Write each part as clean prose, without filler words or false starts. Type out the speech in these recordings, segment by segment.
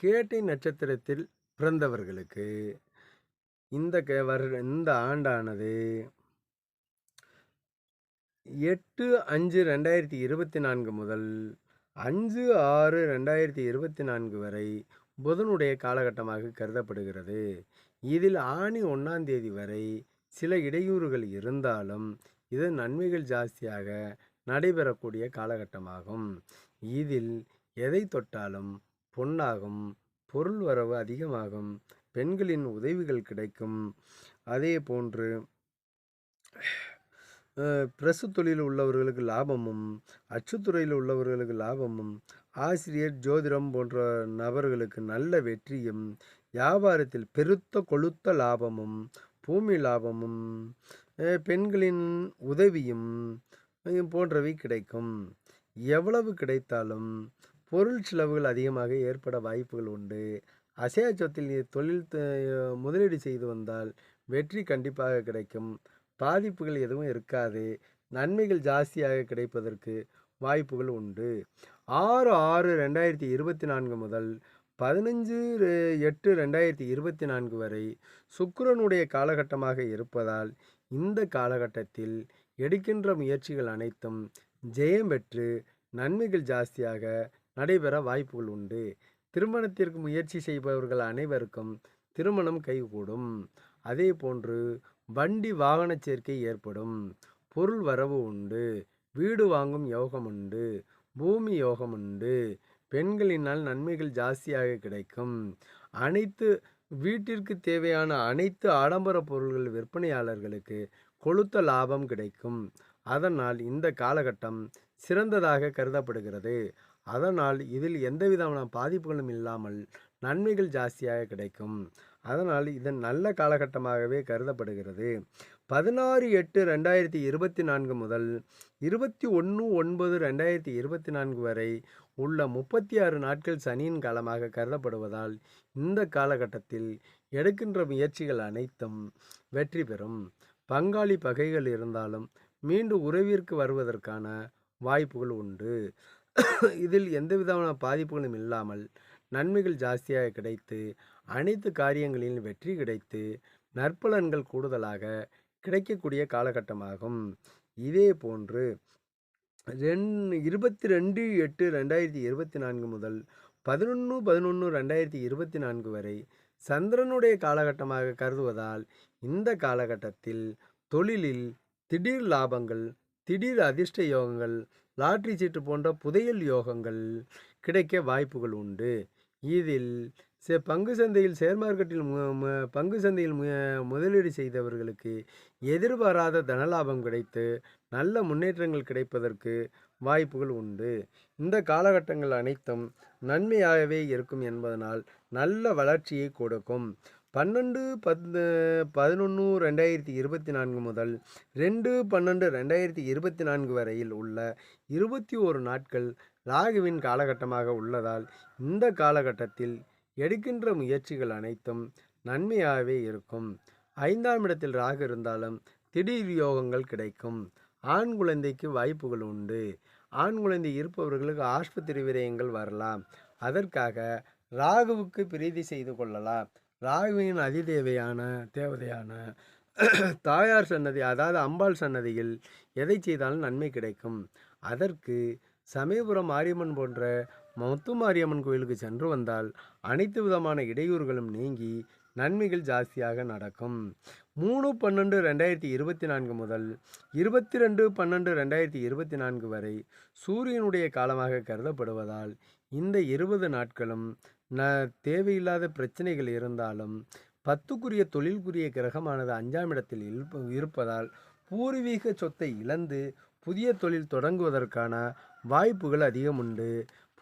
கேட்டை நட்சத்திரத்தில் பிறந்தவர்களுக்கு இந்த ஆண்டானது 8/5/2024 முதல் 5/6/2024 வரை புதனுடைய காலகட்டமாக கருதப்படுகிறது. இதில் ஆனி 1ஆம் தேதி வரை சில இடையூறுகள் இருந்தாலும் இது நன்மைகள் ஜாஸ்தியாக நடைபெறக்கூடிய காலகட்டமாகும். இதில் எதை தொட்டாலும் பொன்னாகும், பொருள் வரவு அதிகமாகும், பெண்களின் உதவிகள் கிடைக்கும். அதே போன்று பிரசு தொழில் உள்ளவர்களுக்கு லாபமும், அச்சுத்துறையில் உள்ளவர்களுக்கு லாபமும், ஆசிரியர், ஜோதிடம் போன்ற நபர்களுக்கு நல்ல வெற்றியும், வியாபாரத்தில் பெருத்த கொழுத்த லாபமும், பூமி லாபமும், பெண்களின் உதவியும் போன்றவை கிடைக்கும். எவ்வளவு கிடைத்தாலும் பொருள் செலவுகள் அதிகமாக ஏற்பட வாய்ப்புகள் உண்டு. அசையா சொத்தில் தொழில் முதலீடு செய்து வந்தால் வெற்றி கண்டிப்பாக கிடைக்கும். பாதிப்புகள் எதுவும் இருக்காது. நன்மைகள் ஜாஸ்தியாக கிடைப்பதற்கு வாய்ப்புகள் உண்டு. 6/6/2024 முதல் 15/8/2024 வரை சுக்கிரனுடைய காலகட்டமாக இருப்பதால் இந்த காலகட்டத்தில் எடுக்கின்ற முயற்சிகள் அனைத்தும் ஜெயம் பெற்று நன்மைகள் ஜாஸ்தியாக நடைபெற வாய்ப்புகள் உண்டு. திருமணத்திற்கு முயற்சி செய்பவர்கள் அனைவருக்கும் திருமணம் கைகூடும். அதே போன்று வண்டி வாகன சேர்க்கை ஏற்படும். பொருள் வரவு உண்டு. வீடு வாங்கும் யோகம் உண்டு. பூமி யோகம் உண்டு. பெண்களினால் நன்மைகள் ஜாஸ்தியாக கிடைக்கும். அனைத்து வீட்டிற்கு தேவையான அனைத்து ஆடம்பர பொருள்கள் விற்பனையாளர்களுக்கு கொழுத்த லாபம் கிடைக்கும். அதனால் இந்த காலகட்டம் சிறந்ததாக கருதப்படுகிறது. அதனால் இதில் எந்தவிதமான பாதிப்புகளும் இல்லாமல் நன்மைகள் ஜாஸ்தியாக கிடைக்கும். அதனால் இது நல்ல காலகட்டமாகவே கருதப்படுகிறது. 16/8/2024 முதல் 21/9/2024 வரை உள்ள 36 நாட்கள் சனியின் காலமாக கருதப்படுவதால் இந்த காலகட்டத்தில் எடுக்கின்ற முயற்சிகள் அனைத்தும் வெற்றி பெறும். பங்காளி பகைகள் இருந்தாலும் மீண்டும் உறவிற்கு வருவதற்கான வாய்ப்புகள் உண்டு. இதில் எந்தவிதமான பாதிப்புகளும் இல்லாமல் நன்மைகள் ஜாஸ்தியாக கிடைத்து அனைத்து காரியங்களிலும் வெற்றி கிடைத்து நற்பலன்கள் கூடுதலாக கிடைக்கக்கூடிய காலகட்டமாகும். இதே போன்று 22/8/2024 முதல் 11/11/2024 வரை சந்திரனுடைய காலகட்டமாக கருதுவதால் இந்த காலகட்டத்தில் தொழிலில் திடீர் லாபங்கள், திடீர் அதிர்ஷ்ட யோகங்கள், லாட்ரி சீட்டு போன்ற புதையல் யோகங்கள் கிடைக்க வாய்ப்புகள் உண்டு. இதில் பங்கு சந்தையில் ஷேர் மார்க்கெட்டில் பங்கு சந்தையில் முதலீடு செய்தவர்களுக்கு எதிர்பாராத தனலாபம் கிடைத்து நல்ல முன்னேற்றங்கள் கிடைப்பதற்கு வாய்ப்புகள் உண்டு. இந்த காலகட்டங்கள் அனைத்தும் நன்மையாகவே இருக்கும் என்பதனால் நல்ல வளர்ச்சியை கொடுக்கும். 12/11/2024 முதல் 2/12/2024 வரையில் உள்ள 21 நாட்கள் ராகுவின் காலகட்டமாக உள்ளதால் இந்த காலகட்டத்தில் எடுக்கின்ற முயற்சிகள் அனைத்தும் நன்மையாகவே இருக்கும். 5ஆம் இடத்தில் ராகு இருந்தாலும் திடீர் யோகங்கள் கிடைக்கும். ஆண் குழந்தைக்கு வாய்ப்புகள் உண்டு. ஆண் குழந்தை இருப்பவர்களுக்கு ஆஸ்பத்திரி விரயங்கள் வரலாம். அதற்காக ராகுவுக்கு பிரீதி செய்து கொள்ளலாம். ராகுவின் தேவதையான தாயார் சன்னதி, அதாவது அம்பாள் சன்னதியில் எதை செய்தாலும் நன்மை கிடைக்கும். அதற்கு சமயபுரம் மாரியம்மன் போன்ற முத்து மாரியம்மன் கோயிலுக்கு சென்று வந்தால் அனைத்து விதமான இடையூறுகளும் நீங்கி நன்மைகள் ஜாஸ்தியாக நடக்கும். 3/12/2024 முதல் 22/12/2024 வரை சூரியனுடைய காலமாக கருதப்படுவதால் இந்த 20 நாட்களும் தேவையில்லாத பிரச்சனைகள் இருந்தாலும் 10க்குரிய தொழிலுக்குரிய கிரகமானது 5ஆம் இடத்தில் இருப்பதால் பூர்வீக சொத்தை இழந்து புதிய தொழில் தொடங்குவதற்கான வாய்ப்புகள் அதிகம் உண்டு.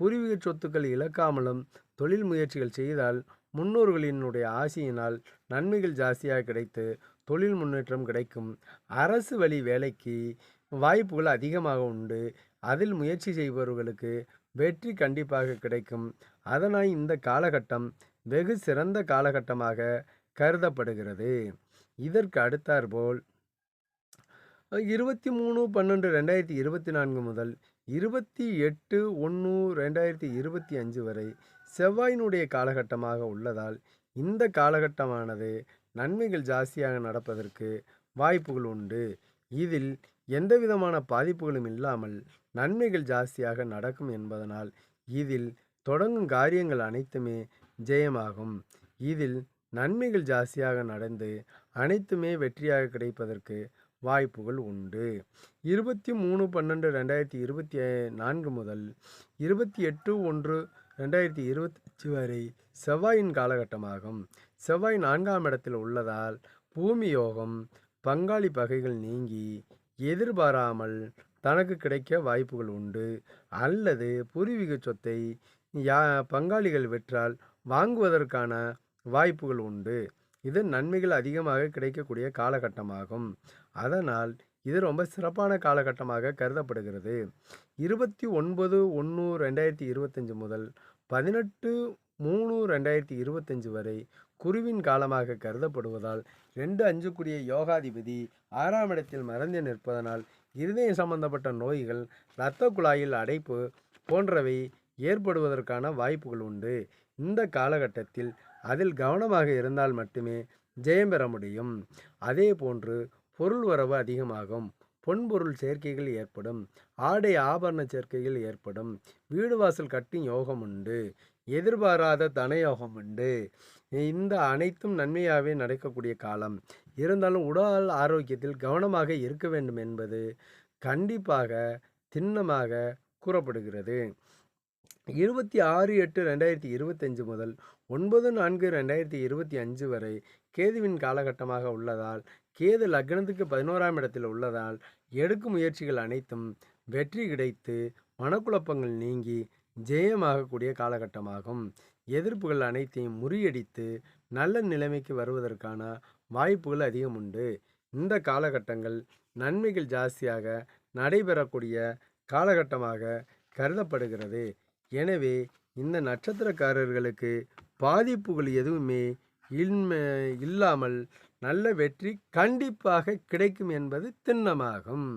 பூர்வீக சொத்துக்கள் இழக்காமலும் தொழில் முயற்சிகள் செய்தால் முன்னோர்களினுடைய ஆசையினால் நன்மைகள் ஜாஸ்தியாக கிடைத்து தொழில் முன்னேற்றம் கிடைக்கும். அரசு வழி வேலைக்கு வாய்ப்புகள் அதிகமாக உண்டு. அதில் முயற்சி செய்பவர்களுக்கு வெற்றி கண்டிப்பாக கிடைக்கும். அதனால் இந்த காலகட்டம் வெகு சிறந்த காலகட்டமாக கருதப்படுகிறது. இதற்கு அடுத்தாற்போல் 23/12/2024 முதல் 28/1/2025 வரை செவ்வாயினுடைய காலகட்டமாக உள்ளதால் இந்த காலகட்டமானது நன்மைகள் ஜாஸ்தியாக நடப்பதற்கு வாய்ப்புகள் உண்டு. இதில் எந்தவிதமான பாதிப்புகளும் இல்லாமல் நன்மைகள் ஜாஸ்தியாக நடக்கும் என்பதனால் இதில் தொடங்கும் காரியங்கள் அனைத்துமே ஜெயமாகும். இதில் நன்மைகள் ஜாஸ்தியாக நடந்து அனைத்துமே வெற்றியாக கிடைப்பதற்கு வாய்ப்புகள் உண்டு. 23/12/2024 முதல் 28/1/2025 வரை செவ்வாயின் காலகட்டமாகும். செவ்வாய் 4ஆம் இடத்தில் உள்ளதால் பூமி யோகம், பங்காளி பகைகள் நீங்கி எதிர்பாராமல் தனக்கு கிடைக்க வாய்ப்புகள் உண்டு. அல்லது பூர்வீக சொத்தை பங்காளிகள் விற்றால் வாங்குவதற்கான வாய்ப்புகள் உண்டு. இது நன்மைகள் அதிகமாக கிடைக்கக்கூடிய காலகட்டமாகும். அதனால் இது ரொம்ப சிறப்பான காலகட்டமாக கருதப்படுகிறது. 29/1/2025 முதல் 18/3/2025 வரை குருவின் காலமாக கருதப்படுவதால் 2/5 யோகாதிபதி 6ஆம் இடத்தில் மறைந்து நிற்பதனால் இருதயம் சம்பந்தப்பட்ட நோய்கள், இரத்த குழாயில் அடைப்பு போன்றவை ஏற்படுவதற்கான வாய்ப்புகள் உண்டு. இந்த காலகட்டத்தில் அதில் கவனமாக இருந்தால் மட்டுமே ஜெயம் பெற முடியும். அதே போன்று பொருள் வரவு அதிகமாகும். பொன்பொருள் சேர்க்கைகள் ஏற்படும். ஆடை ஆபரண சேர்க்கைகள் ஏற்படும். வீடு வாசல் கட்டும் யோகம் உண்டு. எதிர்பாராத தனயோகம் உண்டு. இந்த அனைத்தும் நன்மையாகவே நடக்கக்கூடிய காலம். இருந்தாலும் உடல் ஆரோக்கியத்தில் கவனமாக இருக்க வேண்டும் என்பது கண்டிப்பாக திண்ணமாக கூறப்படுகிறது. 26/8/2025 முதல் 9/4/2025 வரை கேதுவின் காலகட்டமாக உள்ளதால் கேது லக்னத்துக்கு 11ஆம் இடத்தில் உள்ளதால் எடுக்கும் முயற்சிகள் அனைத்தும் வெற்றி கிடைத்து மனக்குழப்பங்கள் நீங்கி ஜெயமாகக்கூடிய காலகட்டமாகும். எதிர்ப்புகள் அனைத்தையும் முறியடித்து நல்ல நிலைமைக்கு வருவதற்கான வாய்ப்புகள் அதிகம் உண்டு. இந்த காலகட்டங்கள் நன்மைகள் ஜாஸ்தியாக நடைபெறக்கூடிய காலகட்டமாக கருதப்படுகிறது. எனவே இந்த நட்சத்திரக்காரர்களுக்கு பாதிப்புகள் எதுவுமே இல்லாமல் நல்ல வெற்றி கண்டிப்பாக கிடைக்கும் என்பது திண்ணமாகும்.